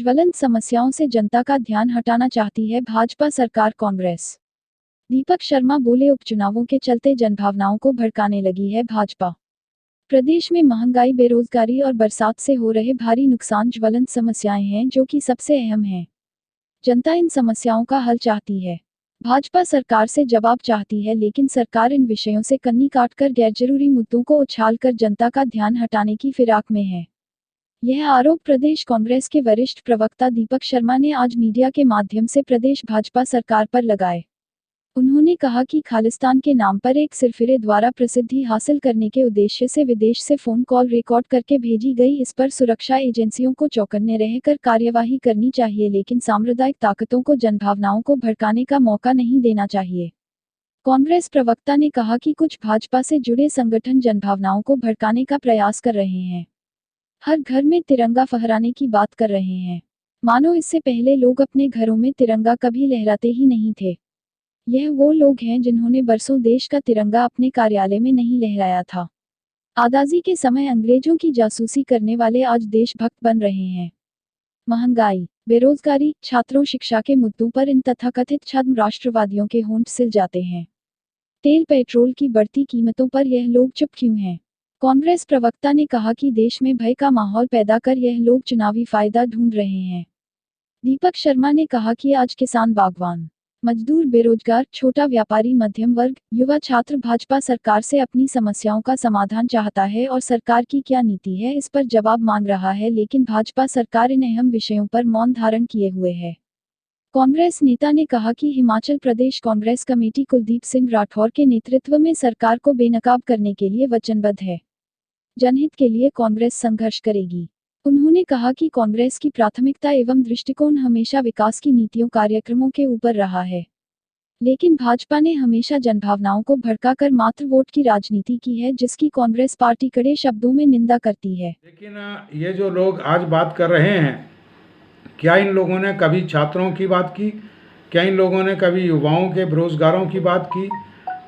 ज्वलंत समस्याओं से जनता का ध्यान हटाना चाहती है भाजपा सरकार कांग्रेस। दीपक शर्मा बोले, उपचुनावों के चलते जनभावनाओं को भड़काने लगी है भाजपा। प्रदेश में महंगाई, बेरोजगारी और बरसात से हो रहे भारी नुकसान ज्वलंत समस्याएं हैं जो कि सबसे अहम हैं। जनता इन समस्याओं का हल चाहती है। भाजपा सरकार से जवाब चाहती है, लेकिन सरकार इन विषयों से कन्नी काटकर गैरजरूरी मुद्दों को उछालकर जनता का ध्यान हटाने की फिराक में है। यह आरोप प्रदेश कांग्रेस के वरिष्ठ प्रवक्ता दीपक शर्मा ने आज मीडिया के माध्यम से प्रदेश भाजपा सरकार पर लगाए। उन्होंने कहा कि खालिस्तान के नाम पर एक सिरफिरे द्वारा प्रसिद्धि हासिल करने के उद्देश्य से विदेश से फोन कॉल रिकॉर्ड करके भेजी गई, इस पर सुरक्षा एजेंसियों को चौकन्ने रहकर कार्यवाही करनी चाहिए, लेकिन सांप्रदायिक ताकतों को जनभावनाओं को भड़काने का मौका नहीं देना चाहिए। कांग्रेस प्रवक्ता ने कहा कि कुछ भाजपा से जुड़े संगठन जनभावनाओं को भड़काने का प्रयास कर रहे हैं। हर घर में तिरंगा फहराने की बात कर रहे हैं, मानो इससे पहले लोग अपने घरों में तिरंगा कभी लहराते ही नहीं थे। यह वो लोग हैं जिन्होंने बरसों देश का तिरंगा अपने कार्यालय में नहीं लहराया था। आज़ादी के समय अंग्रेजों की जासूसी करने वाले आज देशभक्त बन रहे हैं। महंगाई, बेरोजगारी, छात्रों, शिक्षा के मुद्दों पर इन तथाकथित छद्म राष्ट्रवादियों के होंठ सिल जाते हैं। तेल पेट्रोल की बढ़ती कीमतों पर यह लोग चुप क्यों हैं? कांग्रेस प्रवक्ता ने कहा कि देश में भय का माहौल पैदा कर यह लोग चुनावी फायदा ढूंढ रहे हैं। दीपक शर्मा ने कहा कि आज किसान, बागवान, मजदूर, बेरोजगार, छोटा व्यापारी, मध्यम वर्ग, युवा, छात्र भाजपा सरकार से अपनी समस्याओं का समाधान चाहता है और सरकार की क्या नीति है इस पर जवाब मांग रहा है, लेकिन भाजपा सरकार इन अहम विषयों पर मौन धारण किए हुए है। कांग्रेस नेता ने कहा कि हिमाचल प्रदेश कांग्रेस कमेटी कुलदीप सिंह राठौर के नेतृत्व में सरकार को बेनकाब करने के लिए वचनबद्ध है। जनहित के लिए कांग्रेस संघर्ष करेगी। उन्होंने कहा कि कांग्रेस की प्राथमिकता एवं दृष्टिकोण हमेशा विकास की नीतियों, कार्यक्रमों के ऊपर रहा है, लेकिन भाजपा ने हमेशा जनभावनाओं को भड़काकर मात्र वोट की राजनीति की है, जिसकी कांग्रेस पार्टी कड़े शब्दों में निंदा करती है। लेकिन ये जो लोग आज बात कर रहे हैं, क्या इन लोगों ने कभी छात्रों की बात की? क्या इन लोगों ने कभी युवाओं के, बेरोजगारों की बात की?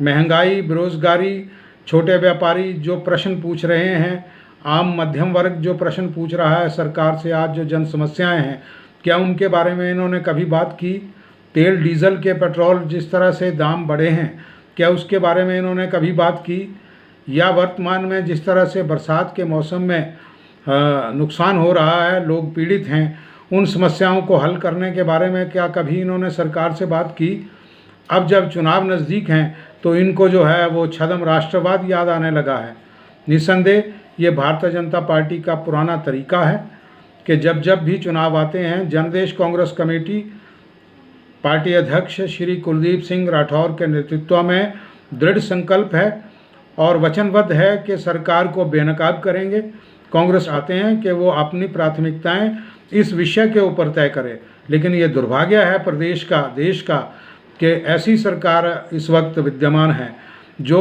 महंगाई, बेरोजगारी, छोटे व्यापारी जो प्रश्न पूछ रहे हैं, आम मध्यम वर्ग जो प्रश्न पूछ रहा है सरकार से, आज जो जन समस्याएं हैं, क्या उनके बारे में इन्होंने कभी बात की? तेल, डीजल के, पेट्रोल जिस तरह से दाम बढ़े हैं, क्या उसके बारे में इन्होंने कभी बात की? या वर्तमान में जिस तरह से बरसात के मौसम में नुकसान हो रहा है, लोग पीड़ित हैं, उन समस्याओं को हल करने के बारे में क्या कभी इन्होंने सरकार से बात की? अब जब चुनाव नज़दीक हैं तो इनको जो है वो छद्म राष्ट्रवाद याद आने लगा है। निस्संदेह ये भारतीय जनता पार्टी का पुराना तरीका है कि जब जब भी चुनाव आते हैं, जनदेश कांग्रेस कमेटी पार्टी अध्यक्ष श्री कुलदीप सिंह राठौर के नेतृत्व में दृढ़ संकल्प है और वचनबद्ध है कि सरकार को बेनकाब करेंगे। कांग्रेस आते हैं कि वो अपनी प्राथमिकताएं इस विषय के ऊपर तय करे, लेकिन ये दुर्भाग्य है प्रदेश का, देश का, कि ऐसी सरकार इस वक्त विद्यमान है जो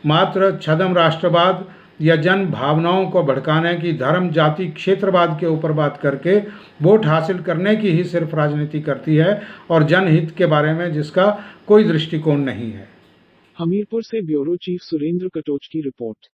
मात्र छद्म राष्ट्रवाद या जन भावनाओं को भड़काने की, धर्म, जाति, क्षेत्रवाद के ऊपर बात करके वोट हासिल करने की ही सिर्फ राजनीति करती है और जनहित के बारे में जिसका कोई दृष्टिकोण नहीं है। हमीरपुर से ब्यूरो चीफ सुरेंद्र कटोच की रिपोर्ट।